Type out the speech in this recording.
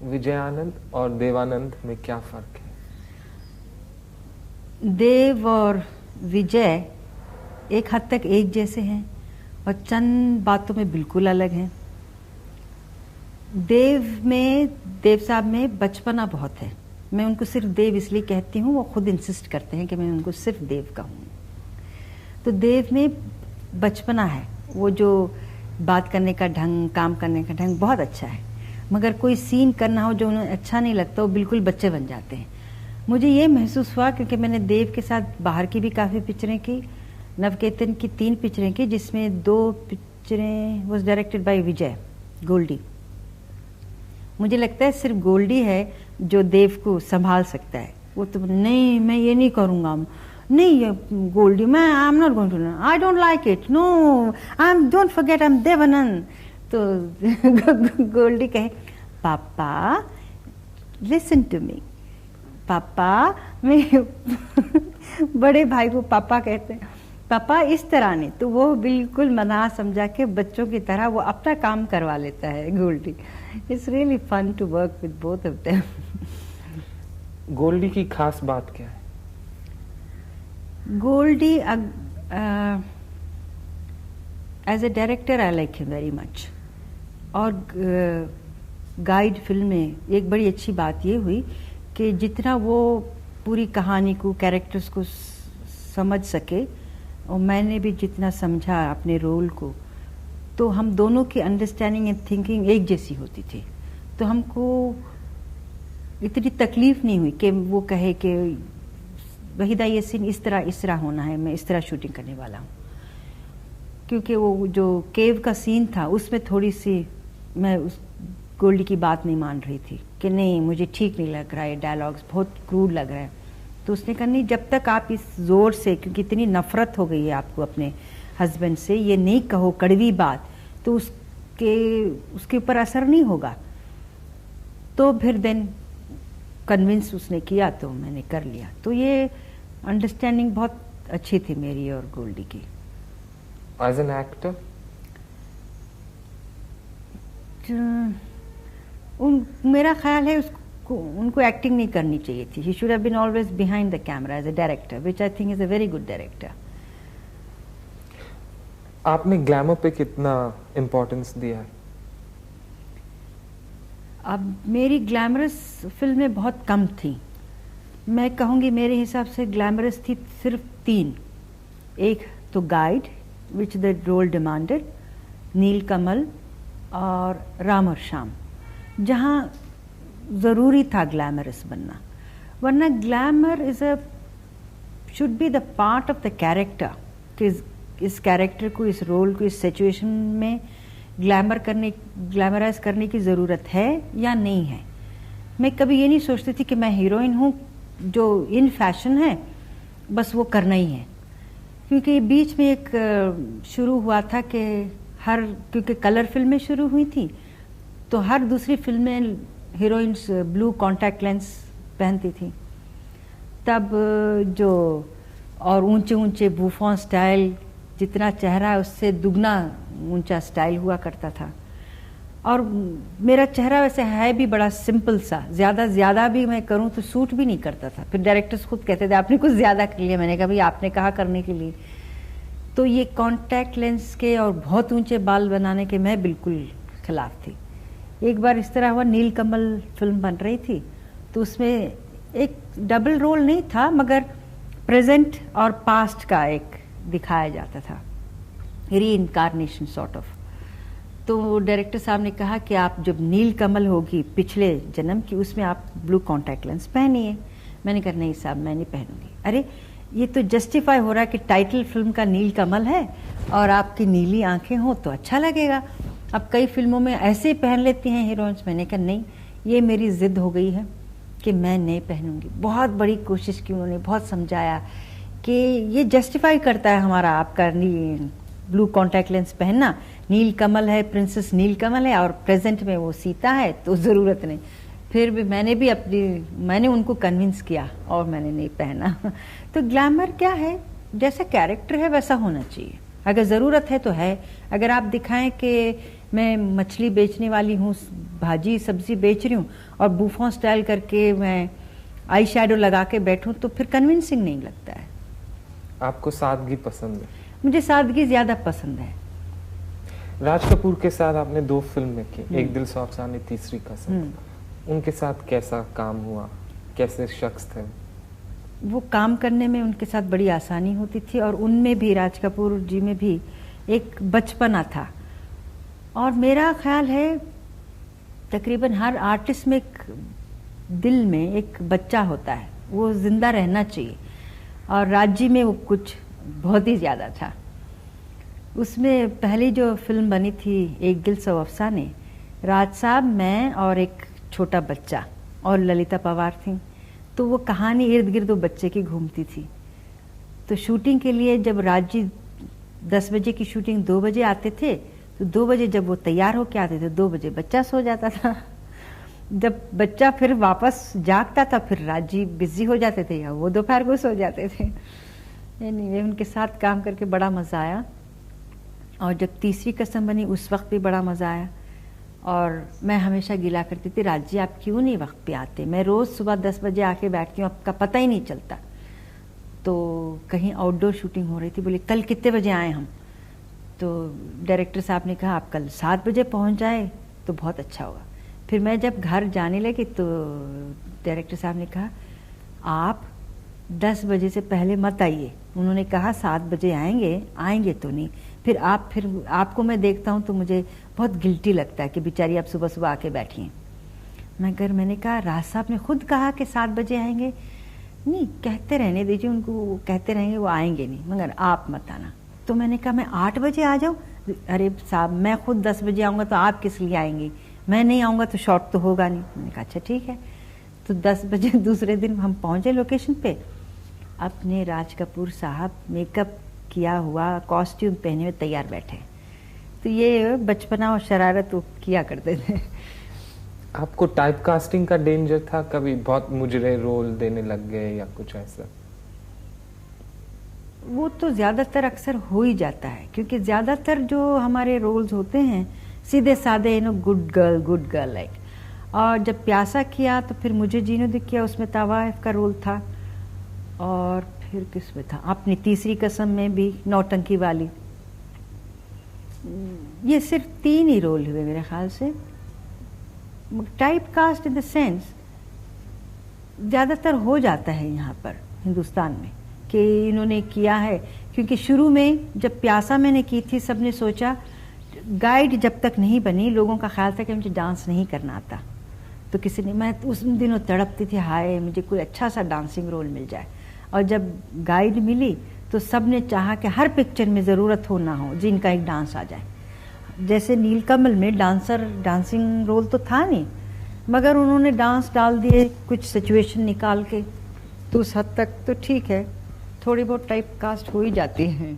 विजयानंद और देवानंद में क्या फर्क है? देव और विजय एक हद तक एक जैसे हैं और चंद बातों में बिल्कुल अलग हैं। देव साहब में बचपना बहुत है। मैं उनको सिर्फ देव इसलिए कहती हूँ, वो खुद इंसिस्ट करते हैं कि मैं उनको सिर्फ देव कहूँ। तो देव में बचपना है, वो जो बात करने का ढंग, काम करने का ढंग बहुत अच्छा है, मगर कोई सीन करना हो जो उन्हें अच्छा नहीं लगता, वो बिल्कुल बच्चे बन जाते हैं। मुझे ये महसूस हुआ क्योंकि मैंने देव के साथ बाहर की भी काफ़ी पिक्चरें की, नवकेतन की 3 पिक्चरें की, जिसमें 2 पिक्चरें वॉज डायरेक्टेड बाय विजय गोल्डी। मुझे लगता है सिर्फ गोल्डी है जो देव को संभाल सकता है। वो तो नहीं, मैं ये नहीं करूँगा, नहीं ये गोल्डी, मैं I am not going to, I don't like it, no I am, don't forget I am Dev Anand. तो गोल्डी कहे, पापा लिसन टू मी, पापा, मैं बड़े भाई को पापा कहते हैं, पापा इस तरह नहीं, तो वो बिल्कुल मना समझा के बच्चों की तरह वो अपना काम करवा लेता है Goldie. It's really fun to work with both of them. Goldie की खास बात क्या है? Goldie as a director I like him very much. और गाइड फिल्म में एक बड़ी अच्छी बात ये हुई कि जितना वो पूरी कहानी को, कैरेक्टर्स को समझ सके, और मैंने भी जितना समझा अपने रोल को, तो हम दोनों की अंडरस्टैंडिंग एंड थिंकिंग एक जैसी होती थी। तो हमको इतनी तकलीफ नहीं हुई कि वो कहे कि वहीदा ये सीन इस तरह होना है, मैं इस तरह शूटिंग करने वाला हूँ। क्योंकि वो जो केव का सीन था उसमें थोड़ी सी मैं उस गोल्डी की बात नहीं मान रही थी कि नहीं, मुझे ठीक नहीं लग रहा है, डायलॉग्स बहुत क्रूड लग रहा है। तो उसने कहा नहीं, जब तक आप इस जोर से, क्योंकि इतनी नफरत हो गई है आपको अपने हस्बैंड से, ये नहीं कहो कड़वी बात, तो उसके ऊपर असर नहीं होगा। तो फिर देन कन्विंस उसने किया, तो मैंने कर लिया। तो ये अंडरस्टैंडिंग बहुत अच्छी थी मेरी और गोल्डी की। एज एन एक्टर मेरा ख्याल है उनको एक्टिंग नहीं करनी चाहिए थी। He should have been always behind the camera as a director, which I think is a very good director. आपने ग्लैमर पे कितना इम्पोर्टेंस दिया है? अब मेरी ग्लैमरस फिल्में बहुत कम थी। मैं कहूँगी मेरे हिसाब से ग्लैमरस थी सिर्फ 3। एक तो guide, which the role demanded, Neelkamal और राम और श्याम, जहाँ ज़रूरी था ग्लैमरस बनना। वरना glamour is a should be the part of the character, कि इस कैरेक्टर को, इस रोल को, इस सिचुएशन में ग्लैमराइज करने की ज़रूरत है या नहीं है। मैं कभी ये नहीं सोचती थी कि मैं हीरोइन हूँ, जो इन फैशन है बस वो करना ही है। क्योंकि बीच में एक शुरू हुआ था कि क्योंकि कलर फिल्में शुरू हुई थी, तो हर दूसरी फिल्म में हीरोइंस ब्लू कॉन्टैक्ट लेंस पहनती थी। तब जो और ऊंचे ऊंचे बूफॉन स्टाइल, जितना चेहरा है उससे दुगना ऊंचा स्टाइल हुआ करता था। और मेरा चेहरा वैसे है भी बड़ा सिंपल सा, ज़्यादा भी मैं करूं तो सूट भी नहीं करता था। फिर डायरेक्टर्स खुद कहते थे आपने कुछ ज़्यादा कर लिया। मैंने कहा भाई आपने कहा करने के लिए। तो ये कॉन्टैक्ट लेंस के और बहुत ऊंचे बाल बनाने के मैं बिल्कुल खिलाफ थी। एक बार इस तरह हुआ, नीलकमल फिल्म बन रही थी, तो उसमें एक डबल रोल नहीं था, मगर प्रेजेंट और पास्ट का एक दिखाया जाता था, री इनकारनेशन सॉर्ट ऑफ। तो डायरेक्टर साहब ने कहा कि आप जब नीलकमल होगी पिछले जन्म की, उसमें आप ब्लू कॉन्टैक्ट लेंस पहनिए। मैंने कहा नहीं साहब, मैं नहीं पहनूंगी। अरे ये तो जस्टिफाई हो रहा है कि टाइटल फिल्म का नीलकमल है और आपकी नीली आंखें हो तो अच्छा लगेगा। अब कई फिल्मों में ऐसे ही पहन लेती हैं हीरोइंस। मैंने कहा नहीं, ये मेरी जिद हो गई है कि मैं नहीं पहनूंगी। बहुत बड़ी कोशिश की उन्होंने, बहुत समझाया कि ये जस्टिफाई करता है हमारा आपका ब्लू कॉन्टैक्ट लेंस पहनना। नीलकमल है, प्रिंसेस नीलकमल है, और प्रेजेंट में वो सीता है, तो ज़रूरत नहीं। फिर भी मैंने उनको कन्विंस किया और मैंने नहीं पहना। तो ग्लैमर क्या है, जैसा कैरेक्टर है वैसा होना चाहिए। अगर ज़रूरत है तो है। अगर आप दिखाएं कि मैं मछली बेचने वाली हूँ, भाजी सब्जी बेच रही हूँ और बूफॉन स्टाइल करके मैं आई शैडो लगा के बैठूँ तो फिर कन्विंसिंग नहीं लगता है। आपको सादगी पसंद है? मुझे सादगी ज़्यादा पसंद है। राज कपूर के साथ आपने 2 फिल्में की, एक दिल सौ अफसाने, तीसरी कसम। उनके साथ कैसा काम हुआ, कैसे शख्स थे? वो काम करने में उनके साथ बड़ी आसानी होती थी और उनमें भी, राज कपूर जी में भी एक बचपना था। और मेरा ख्याल है तकरीबन हर आर्टिस्ट में एक दिल में एक बच्चा होता है, वो जिंदा रहना चाहिए। और राज जी में वो कुछ बहुत ही ज़्यादा था। उसमें पहली जो फिल्म बनी थी एक दिल सौ अफसाने, राज साहब, मैं और एक छोटा बच्चा और ललिता पवार थी। तो वो कहानी इर्द गिर्द वो बच्चे की घूमती थी। तो शूटिंग के लिए जब राज जी 10 बजे की शूटिंग 2 बजे आते थे, तो 2 बजे जब वो तैयार होके आते थे 2 बजे बच्चा सो जाता था। जब बच्चा फिर वापस जागता था फिर राज जी बिजी हो जाते थे या वो दोपहर को सो जाते थे। anyway, उनके साथ काम करके बड़ा मज़ा आया। और जब तीसरी कसम बनी उस वक्त भी बड़ा मज़ा आया। और मैं हमेशा गिला करती थी, राज जी आप क्यों नहीं वक्त पे आते, मैं रोज़ सुबह 10 बजे आके बैठती हूँ, आपका पता ही नहीं चलता। तो कहीं आउटडोर शूटिंग हो रही थी, बोले कल कितने बजे आए हम? तो डायरेक्टर साहब ने कहा आप कल 7 बजे पहुँच जाए तो बहुत अच्छा होगा। फिर मैं जब घर जाने लगी तो डायरेक्टर साहब ने कहा आप 10 बजे से पहले मत आइए। उन्होंने कहा 7 बजे आएंगे तो नहीं। फिर आपको मैं देखता हूँ तो मुझे बहुत गिल्टी लगता है कि बेचारी आप सुबह सुबह आके बैठी हैं। मैंने कहा राज साहब ने खुद कहा कि 7 बजे आएंगे। नहीं, कहते रहने दीजिए उनको, वो कहते रहेंगे, वो आएंगे नहीं, मगर आप मत आना। तो मैंने कहा मैं 8 बजे आ जाऊँ? अरे साहब मैं खुद 10 बजे आऊँगा तो आप किस लिए आएंगी, मैं नहीं आऊँगा तो शॉट तो होगा नहीं। मैंने कहा अच्छा ठीक है। तो 10 बजे दूसरे दिन हम पहुँचे लोकेशन पे। अपने राज कपूर साहब मेकअप किया हुआ, कॉस्ट्यूम पहने हुए तैयार बैठे। तो ये बचपना और शरारत वो किया करते थे। आपको टाइप कास्टिंग का डेंजर था कभी, बहुत मुजरे रोल देने लग गए या कुछ ऐसा? वो तो ज़्यादातर अक्सर हो ही जाता है, क्योंकि ज़्यादातर जो हमारे रोल्स होते हैं सीधे साधे गुड गर्ल लाइक। और जब प्यासा किया तो फिर मुझे जीनो दिख किया, उसमें तवाइफ का रोल था। और फिर किसमें था, अपनी तीसरी कसम में भी नौटंकी वाली। ये सिर्फ 3 ही रोल हुए मेरे ख्याल से। Type cast in the sense ज़्यादातर हो जाता है यहाँ पर हिंदुस्तान में कि इन्होंने किया है। क्योंकि शुरू में जब प्यासा मैंने की थी सबने सोचा, गाइड जब तक नहीं बनी लोगों का ख्याल था कि मुझे डांस नहीं करना आता। तो किसी ने, मैं उस दिनों तड़पती थी, हाय मुझे कोई अच्छा सा डांसिंग रोल मिल जाए। और जब गाइड मिली तो सब ने चाहा कि हर पिक्चर में ज़रूरत हो ना हो जिनका एक डांस आ जाए। जैसे नीलकमल में डांसिंग रोल तो था नहीं, मगर उन्होंने डांस डाल दिए कुछ सिचुएशन निकाल के, तो उस हद तक तो ठीक है, थोड़ी बहुत टाइप कास्ट हो ही जाती है।